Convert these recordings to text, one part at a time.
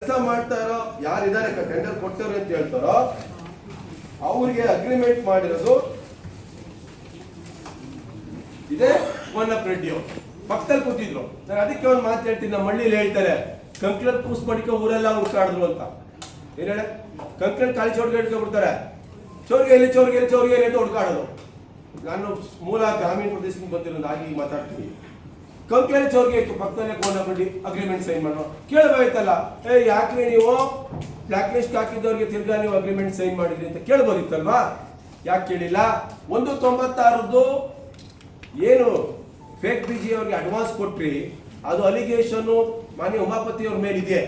ಕೆಲಸ ಮಾಡ್ತಾ ಇರೋ ಯಾರಿದ್ದಾರೆ ಟೆಂಡರ್ ಕೊಟ್ಟವ್ರು ಅಂತ ಹೇಳ್ತಾರೋ ಅವ್ರಿಗೆ ಅಗ್ರಿಮೆಂಟ್ ಮಾಡಿರೋದು ಇದೇ ಕೋನಪ್ಪ ರೆಡ್ಡಿ ಅವರು ಪಕ್ಕದಲ್ಲಿ ಕೂತಿದ್ರು. ನಾನು ಅದಕ್ಕೆ ಒಂದು ಮಾತು ಹೇಳ್ತೀನಿ, ನಮ್ಮ ಹಳ್ಳಿಯಲ್ಲಿ ಹೇಳ್ತಾರೆ ಕಂಕ್ಲರ್ ಕೂಸ್ ಮಾಡಿಕ ಊರೆಲ್ಲ ಹುಡ್ಕಾಡಿದ್ರು ಅಂತ. ಏನ್ ಹೇಳ ಕಂಕ್ಲರ್ ಖಾಲಿ ಚೌರ್ಗೆ ಹಿಡ್ಕೊಂಡ್ಬಿಡ್ತಾರೆ, ಚೌರ್ಗೆಯಲ್ಲಿ ಚೌರ್ಗೆಯಲ್ಲಿ ಚೌರ್ಗೆಯಲ್ಲಿ ಅಂತ ಹುಡ್ಕಾಡೋದು. ನಾನು ಮೂಲ ಗ್ರಾಮೀಣ ಪ್ರದೇಶದಿಂದ ಬಂದಿರೋದು ಆಗಿ ಮಾತಾಡ್ತೀನಿ. ಕಂಕ್ಲಲ್ಲಿ ಚೌರ್ಗೆ ಇತ್ತು, ಪಕ್ಕದಲ್ಲೇ ಕೋನಪ್ಪ ರೆಡ್ಡಿ ಅಗ್ರಿಮೆಂಟ್ ಸೈನ್ ಮಾಡೋ ಕೇಳಬೇಕಾಯ್ತಲ್ಲ, ಯಾಕೆ ನೀವು ಬ್ಲಾಕ್ ಲಿಸ್ಟ್ ಹಾಕಿದವ್ರಿಗೆ ತಿರ್ಗಾ ನೀವು ಅಗ್ರಿಮೆಂಟ್ ಸೈನ್ ಮಾಡಿದ್ರಿ ಅಂತ ಕೇಳ್ಬೋದಿತ್ತಲ್ವಾ? ಯಾಕೆ ಕೇಳಿಲ್ಲ? 196 ಏನು ಫೇಕ್ ಬಿಜಿ ಅವ್ರಿಗೆ ಅಡ್ವಾನ್ಸ್ ಕೊಟ್ರಿ, ಅದು ಅಲಿಗೇಷನ್ ಮಾನ್ಯ ಉಮಾಪತಿ ಅವ್ರ ಮೇಲಿದೆ,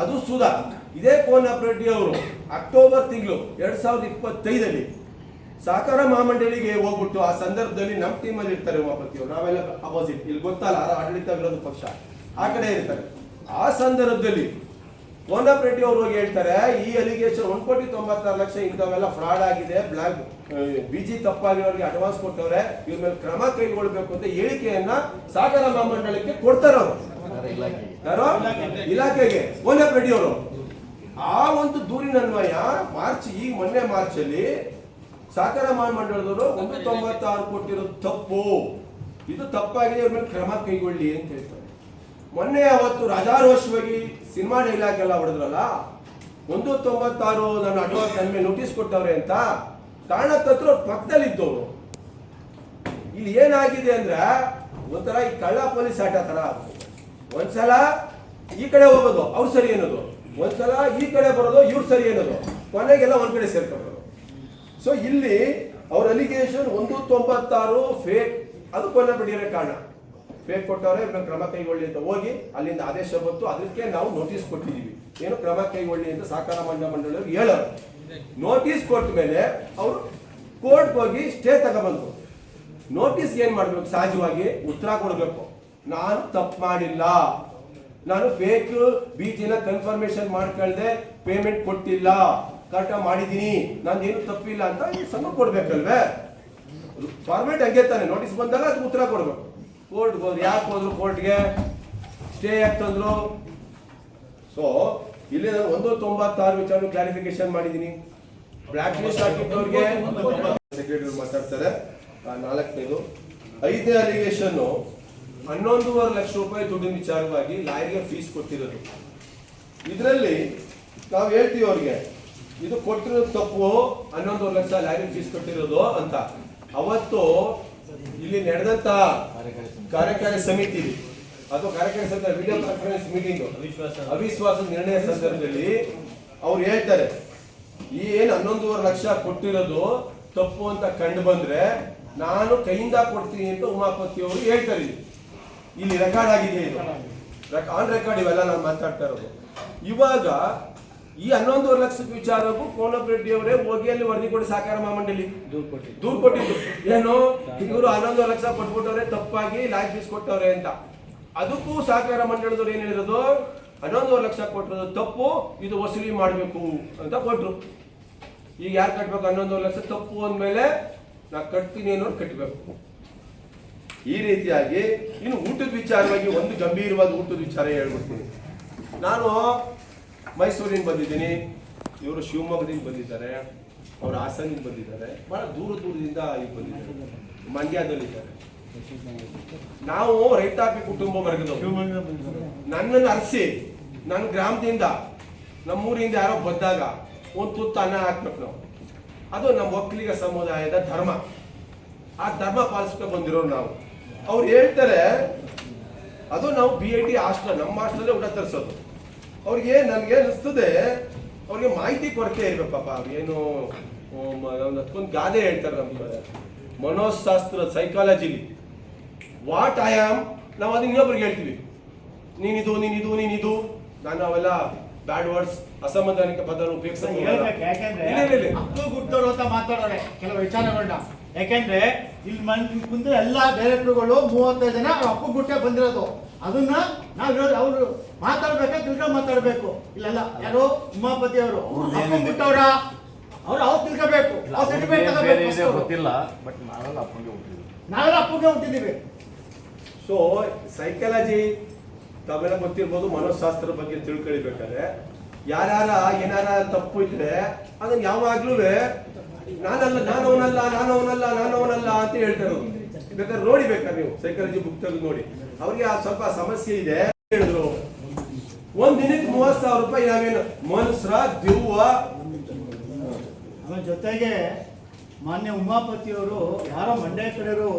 ಅದು ಸುಧಾ. ಇದೇ ಕೋನಪ್ಪ ರೆಡ್ಡಿ ಅವರು ಅಕ್ಟೋಬರ್ ತಿಂಗಳು 2025 ಸಹಕಾರ ಮಹಾಮಂಡಳಿಗೆ ಹೋಗ್ಬಿಟ್ಟು ಆ ಸಂದರ್ಭದಲ್ಲಿ ನಮ್ಮ ಟೀಮಲ್ಲಿ ಇರ್ತಾರೆ ಉಮಾಪತಿ ಅವರು, ನಾವೆಲ್ಲ ಅಪೋಸಿಟ್, ಇಲ್ಲಿ ಗೊತ್ತಲ್ಲ ಆಡಳಿತ ವಿರೋಧ ಪಕ್ಷ ಆ ಕಡೆ ಇರ್ತಾರೆ. ಆ ಸಂದರ್ಭದಲ್ಲಿ ಕೋನಪ್ಪ ರೆಡ್ಡಿ ಅವರು ಹೋಗಿ ಹೇಳ್ತಾರೆ, ಈ ಅಲಿಗೇಷನ್ 1,96,00,000 ಇಂಥವೆಲ್ಲ ಫ್ರಾಡ್ ಆಗಿದೆ, ಬ್ಲಾಕ್ ಬಿಜಿ ತಪ್ಪಾಗಿರೋರಿಗೆ ಅಡ್ವಾನ್ಸ್ ಕೊಟ್ಟವ್ರೆ, ಇವ್ರ ಮೇಲೆ ಕ್ರಮ ಕೈಗೊಳ್ಬೇಕು ಅಂತ ಹೇಳಿಕೆಯನ್ನ ಸಹಕಾರ ಮಹಾಮಂಡಳಕ್ಕೆ ಕೊಡ್ತಾರೆ ಅವರು, ಇಲಾಖೆಗೆ ಕೋನಪ್ಪ ರೆಡ್ಡಿ ಅವರು. ಆ ಒಂದು ದೂರಿನ ಅನ್ವಯ ಈಗ ಮೊನ್ನೆ ಮಾರ್ಚ್ ಅಲ್ಲಿ ಸಹಕಾರ ಮಹಾಮಂಡಳದವರು 196 ಕೊಟ್ಟಿರೋದು ತಪ್ಪು, ಇದು ತಪ್ಪಾಗಿದೆ, ಇವ್ರ ಮೇಲೆ ಕ್ರಮ ಕೈಗೊಳ್ಳಿ ಅಂತ ಹೇಳ್ತಾರೆ. ಮೊನ್ನೆ ಅವತ್ತು ರಾಜಾರೋಷವಾಗಿ ಸಿನಿಮಾ ಡೈಲಾಗ್ ಎಲ್ಲ ಹೊಡೆದ್ರಲ್ಲ, 196 ನಾನು ಅಡ್ವಾನ್ಸ್ ನನ್ನ ಮೇಲೆ ನೋಟಿಸ್ ಕೊಟ್ಟವ್ರೆ ಅಂತ ಕಾರಣಕರ್ತರು ಪಕ್ಕದಲ್ಲಿ ಇದ್ದವರು. ಇಲ್ಲಿ ಏನಾಗಿದೆ ಅಂದ್ರೆ ಒಂಥರ ಈ ಕಳ್ಳ ಪೊಲೀಸ್ ಆಟ ತರ ಆಗುತ್ತೆ. ಒಂದ್ಸಲ ಈ ಕಡೆ ಹೋಗೋದು ಅವ್ರು ಸರಿ ಅನ್ನೋದು, ಒಂದ್ಸಲ ಈ ಕಡೆ ಬರೋದು ಇವ್ರು ಸರಿ ಅನ್ನೋದು, ಕೊನೆಗೆಲ್ಲ ಒಂದ್ ಕಡೆ ಸೇರ್ಕೊಳ್ಳೋದು. ಸೊ ಇಲ್ಲಿ ಅವ್ರ ಅಲಿಗೇಷನ್ 196 ಫೇಕ್, ಅದು ಕೋನಪ್ಪ ರೆಡ್ಡಿ ಕಾರಣ. ಫೇಕ್ ಕೊಟ್ಟವ್ರೆ, ಕ್ರಮ ಕೈಗೊಳ್ಳಿ ಅಂತ ಹೋಗಿ ಅಲ್ಲಿಂದ ಆದೇಶ ಬಂತು, ಅದಕ್ಕೆ ನಾವು ನೋಟಿಸ್ ಕೊಟ್ಟಿದ್ದೀವಿ, ಏನು ಕ್ರಮ ಕೈಗೊಳ್ಳಿ ಅಂತ ಸಹಕಾರ ಮಂಡಳಿಯವರು ಹೇಳೋರು. ನೋಟಿಸ್ ಕೊಟ್ಟ ಮೇಲೆ ಅವರು ಕೋರ್ಟ್ ಹೋಗಿ ಸ್ಟೇ ತಗೊಬಂದ್ರು. ನೋಟಿಸ್ ಏನ್ ಮಾಡ್ಬೇಕು? ಸಹಜವಾಗಿ ಉತ್ತರ ಕೊಡ್ಬೇಕು, ನಾನು ತಪ್ಪು ಮಾಡಿಲ್ಲ, ನಾನು ಫೇಕ್ ಬಿಜಿನ ಕನ್ಫರ್ಮೇಶನ್ ಮಾಡ್ಕೊಳ್ದೆ ಪೇಮೆಂಟ್ ಕೊಟ್ಟಿಲ್ಲ, ಕರೆಕ್ಟಾಗಿ ಮಾಡಿದೀನಿ, ನಂದೇನು ತಪ್ಪಿಲ್ಲ ಅಂತ ಸಂಘ ಕೊಡ್ಬೇಕಲ್ವೇ? ಫಾರ್ಮೇಟ್ ಹಂಗೆ ತಾನೆ, ನೋಟಿಸ್ ಬಂದಾಗ ಅದು ಉತ್ತರ ಕೊಡ್ಬೇಕು. ಕೋರ್ಟ್ಗೆ ಹೋದ್ರು, ಯಾಕೆ ಹೋದ್ರು ಕೋರ್ಟ್ಗೆ? ಸ್ಟೇ ಯಾಕೆ ತಂದ್ರು? ಸೊ ಇಲ್ಲಿ ನಾನು 196 ವಿಚಾರ ಕ್ಲಾರಿಫಿಕೇಶನ್ ಮಾಡಿದ್ದೀನಿ. ಬ್ಲಾಕ್ ಲಿಸ್ಟ್ ಹಾಕಿದ್ದವ್ರಿಗೆ ಸೆಕ್ರೆಟರಿ ಮಾತಾಡ್ತಾರೆ. 4ನೇದು 5ನೇ ಅಲಿಗೇಷನ್ 11.5 ಲಕ್ಷ ರೂಪಾಯಿ ದುಡ್ಡಿನ ವಿಚಾರವಾಗಿ ಲಾಯರ್ಗೆ ಫೀಸ್ ಕೊಟ್ಟಿರೋದು. ಇದರಲ್ಲಿ ನಾವು ಹೇಳ್ತೀವಿ ಅವ್ರಿಗೆ, ಇದು ಕೊಟ್ಟಿರೋದು ತಪ್ಪು, 11.5 ಲಕ್ಷ ಲಾಯರ್ಗೆ ಫೀಸ್ ಕೊಟ್ಟಿರೋದು ಅಂತ. ಅವತ್ತು ಇಲ್ಲಿ ನಡೆದಂತ ಕಾರ್ಯಕಾರಿ ಸಮಿತಿ ಅಥವಾ ಕಾರ್ಯಕಾರಿ ಸಮಿತಿ ವಿಡಿಯೋ ಕಾನ್ಫರೆನ್ಸ್ ಮೀಟಿಂಗ್ ಅವಿಶ್ವಾಸ ನಿರ್ಣಯ ಸಂದರ್ಭದಲ್ಲಿ ಅವ್ರು ಹೇಳ್ತಾರೆ, ಈ ಏನು 11.5 ಲಕ್ಷ ಕೊಟ್ಟಿರೋದು ತಪ್ಪು ಅಂತ ಕಂಡು ಬಂದ್ರೆ ನಾನು ಕೈಯಿಂದ ಕೊಡ್ತೀನಿ ಅಂತ ಉಮಾಪತಿ ಅವರು ಹೇಳ್ತಾರೆ. ಇಲ್ಲಿ ರೆಕಾರ್ಡ್ ಆಗಿದೆ, ಇದು ಆನ್ ರೆಕಾರ್ಡ್, ಇವೆಲ್ಲ ನಾನು ಮಾತಾಡ್ತಾ ಇರೋದು. ಇವಾಗ ಈ 11.5 ಲಕ್ಷದ ವಿಚಾರಕ್ಕೂ ಕೋನಪ್ಪ ರೆಡ್ಡಿ ಅವರೇ ಹೋಗಿ ಅಲ್ಲಿ ವರದಿ ಕೊಡಿ ಸಹಕಾರ ಮಹಾಮಂಡಳಿ ದೂರು ಕೊಟ್ಟಿದ್ದು, ಏನು ಇವರು 11.5 ಲಕ್ಷ ಕೊಟ್ಬಿಟ್ಟವ್ರೆ, ತಪ್ಪಾಗಿ ಲಾಯರ್ ಫೀಸ್ ಕೊಟ್ಟವ್ರೆ ಅಂತ. ಅದಕ್ಕೂ ಸಹಕಾರ ಮಂಡಳದವ್ರು ಏನ್ ಹೇಳಿರೋದು, 11.5 ಲಕ್ಷ ಕೊಟ್ಟಿರೋದು ತಪ್ಪು, ಇದು ವಸೂಲಿ ಮಾಡಬೇಕು ಅಂತ ಕೊಟ್ರು. ಈಗ ಯಾರು ಕಟ್ಬೇಕು? 11.5 ಲಕ್ಷ ತಪ್ಪು ಅಂದ್ಮೇಲೆ ನಾ ಕಟ್ತೀನಿ ಅನ್ನೋರು ಕಟ್ಟಬೇಕು. ಈ ರೀತಿಯಾಗಿ ಇನ್ನು ಊಟದ ವಿಚಾರವಾಗಿ ಒಂದು ಗಂಭೀರವಾದ ಊಟದ ವಿಚಾರ ಹೇಳ್ಬಿಡ್ತೀನಿ. ನಾನು ಮೈಸೂರಿಂದ ಬಂದಿದ್ದೀನಿ, ಇವರು ಶಿವಮೊಗ್ಗದಿಂದ ಬಂದಿದ್ದಾರೆ, ಅವರು ಹಾಸನದಿಂದ ಬಂದಿದ್ದಾರೆ, ಬಹಳ ದೂರದಿಂದ ಈಗ ಬಂದಿದ್ದಾರೆ, ಮಂಡ್ಯದಲ್ಲಿದ್ದಾರೆ. ನಾವು ರೈತಾಪಿ ಕುಟುಂಬ ವರ್ಗದವರು. ನನ್ನನ್ನು ಅರಸಿ ನನ್ನ ಗ್ರಾಮದಿಂದ ನಮ್ಮೂರಿಂದ ಯಾರೋ ಬಂದಾಗ ಒಂದು ತುತ್ತು ಅನ್ನ ಹಾಕ್ಬೇಕು ನಾವು, ಅದು ನಮ್ಮ ಒಕ್ಕಲಿಗ ಸಮುದಾಯದ ಧರ್ಮ. ಆ ಧರ್ಮ ಪಾಲಿಸ್ಕೊಂಡು ಬಂದಿರೋರು ನಾವು. ಅವ್ರು ಹೇಳ್ತಾರೆ, ಅದು ನಾವು BIT ಹಾಸ್ಟೆಲ್, ನಮ್ಮ ಹಾಸ್ಟೆಲ್ಲೇ ಊಟ ತರಿಸೋದು. ಅವ್ರಿಗೆ ನನಗೆ ಅನಿಸ್ತದೆ, ಅವ್ರಿಗೆ ಮಾಹಿತಿ ಕೊರತೆ ಇರ್ಬೇಕಪ್ಪ. ಏನು ಅದಕ್ಕೊಂದು ಗಾದೆ ಹೇಳ್ತಾರೆ ನಮ್ಮ ಮನೋಶಾಸ್ತ್ರ ಸೈಕಾಲಜಿಲಿ, ವಾಟ್ ಐ ಆಮ್, ನಾವು ಅದನ್ನ ಇನ್ನೊಬ್ರಿಗೆ ಹೇಳ್ತೀವಿ, ನೀನಿದು ನೀನಿದು ನೀನಿದು. ನಾನು ಅವೆಲ್ಲ ಬ್ಯಾಡ್ ವರ್ಡ್ಸ್, ಅಸಂವಿಧಾನಿಕ ಪದ ಉಪಯೋಗಿಸೋದು ಅಂತ ಮಾತಾಡೋರೆ ಕೆಲವು ವಿಚಾರಗಳನ್ನ. ಯಾಕೆಂದ್ರೆ ಇಲ್ಲಿ ಕುಂತ ಎಲ್ಲಾ ಡೈರೆಕ್ಟರ್ಗಳು 35 ಜನ ಅಪ್ಪು ಗುಟ್ಟೆ ಬಂದಿರೋದು. ಅದನ್ನ ನಾವು ಅವ್ರು ಮಾತಾಡ್ಬೇಕಾದ್ರೆ ತಿಳ್ಕೊಂಡು ಮಾತಾಡ್ಬೇಕು. ಇಲ್ಲೆಲ್ಲ ಯಾರು ಉಮಾಪತಿ ಅವರು ಅಪ್ಪು ಗುಟ್ಟವ್ರ, ಅವ್ರು ತಿಳ್ಕೋಬೇಕು. ನಾವೆಲ್ಲ ಅಪ್ಪುಗೆ ಹುಟ್ಟಿದ್ದೀವಿ. ಸೊ ಸೈಕಾಲಜಿ ತಾವೆಲ್ಲ ಗೊತ್ತಿರ್ಬೋದು ಮನೋಶಾಸ್ತ್ರ ಬಗ್ಗೆ ತಿಳ್ಕೊಳ್ಬೇಕಾದ್ರೆ ಯಾರ್ಯಾರ ಏನಾರ ತಪ್ಪು ಇದ್ರೆ ಅದನ್ನ ಯಾವಾಗ್ಲೂ ನಾನವನಲ್ಲ ಅಂತ ಹೇಳ್ತಾರೆ. ಬೇಕಾದ್ರೆ ನೋಡಿ ಬೇಕಾದ್ರೆ ನೀವು ಸೈಕಾಲಜಿ ಬುಕ್ ತೆಗೆದು ನೋಡಿ. ಅವ್ರಿಗೆ ಸ್ವಲ್ಪ ಸಮಸ್ಯೆ ಇದೆ ಹೇಳಿದ್ರು. ಒಂದ್ ದಿನಕ್ಕೆ 30,000 ರೂಪಾಯಿ. ನಾವೇನು ಮನುಷ್ಯರ ದೆವ್ವ? ಆಮೇಲೆ ಜೊತೆಗೆ ಮಾನ್ಯ ಉಮಾಪತಿಯವರು ಯಾರೋ ಮಂಡ್ಯ ಕಡೆಯವರು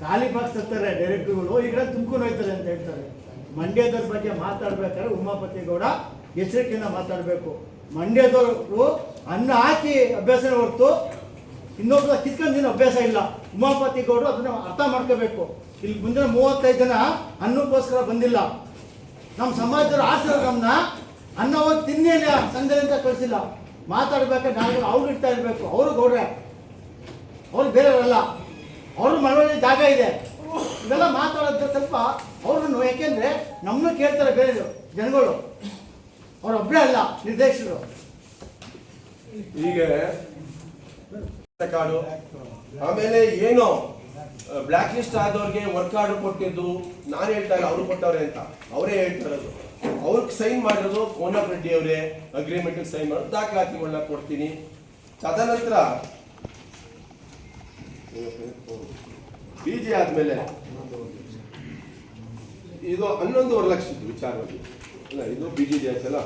ಖಾಲಿ ಬಾಕ್ಸ್ ತರ್ತಾರೆ ಡೈರೆಕ್ಟರ್ಗಳು, ಈ ಕಡೆ ತುಮಕೂರು ಹೋಯ್ತಾರೆ ಅಂತ ಹೇಳ್ತಾರೆ. ಮಂಡ್ಯದವ್ರ ಬಗ್ಗೆ ಮಾತಾಡ್ಬೇಕಾದ್ರೆ ಉಮಾಪತಿ ಗೌಡ ಎಚ್ಚರಿಕೆಯಿಂದ ಮಾತಾಡಬೇಕು. ಮಂಡ್ಯದವರು ಅನ್ನ ಹಾಕಿ ಅಭ್ಯಾಸ ಹೊರತು ಇನ್ನೊಬ್ಬ ಕಿತ್ಕೊಂಡು ಅಭ್ಯಾಸ ಇಲ್ಲ. ಉಮಾಪತಿ ಗೌಡರು ಅದನ್ನ ಅರ್ಥ ಮಾಡ್ಕೋಬೇಕು. ಇಲ್ಲಿ ಮುಂದಿನ 35 ಜನ ಅನ್ನಕ್ಕೋಸ್ಕರ ಬಂದಿಲ್ಲ. ನಮ್ಮ ಸಮಾಜದವರು ಆಸರ ನಮ್ಮನ್ನ ಅನ್ನ ಹೋಗಿ ತಿನ್ನೇನೆ ಸಂಘದಿಂದ ಕಳಿಸಿಲ್ಲ. ಮಾತಾಡ್ಬೇಕಾದ್ರೆ ನಾವು ಅವ್ರು ಇಡ್ತಾ ಇರಬೇಕು. ಅವರು ಗೌಡ್ರೆ, ಅವ್ರು ಬೇರೆಯವರಲ್ಲ. ಅವ್ರ ಮನವೊಳಗೆ ಜಾಗ ಇದೆ. ಇವೆಲ್ಲ ಮಾತಾಡೋದು ಸ್ವಲ್ಪ ಅವ್ರನ್ನು, ಯಾಕೆಂದ್ರೆ ನಮ್ಮನ್ನು ಕೇಳ್ತಾರೆ ಬೇರೆ ಜನಗಳು, ಅವರೊಬ್ಬರೇ ಅಲ್ಲ ನಿರ್ದೇಶಕರು. ಹೀಗೆ ಕಾರ್ಡು ಆಮೇಲೆ ಏನು ಬ್ಲ್ಯಾಕ್ ಲಿಸ್ಟ್ ಆದವ್ರಿಗೆ ವರ್ಕ್ ಆರ್ಡರ್ ಕೊಟ್ಟಿದ್ದು ನಾನು ಹೇಳ್ತಾ ಇಲ್ಲ, ಅವರು ಕೊಟ್ಟವ್ರೆ ಅಂತ ಅವರೇ ಹೇಳ್ತಾ ಇರೋದು. ಅವ್ರಿಗೆ ಸೈನ್ ಮಾಡಿರೋದು ಕೋನಪ್ ರೆಡ್ಡಿ ಅವರೇ. ಅಗ್ರಿಮೆಂಟ್ ಸೈನ್ ಮಾಡೋದು ದಾಖಲಾತಿಗಳನ್ನ ಕೊಡ್ತೀನಿ. ತದನಂತರ ಬಿಜೆ ಆದ್ಮೇಲೆ ಇದು 11.5 ಲಕ್ಷದ್ದು ವಿಚಾರವಾಗಿ, ಇದು ಬಿಜೆ ಆಯ್ತಲ್ಲ.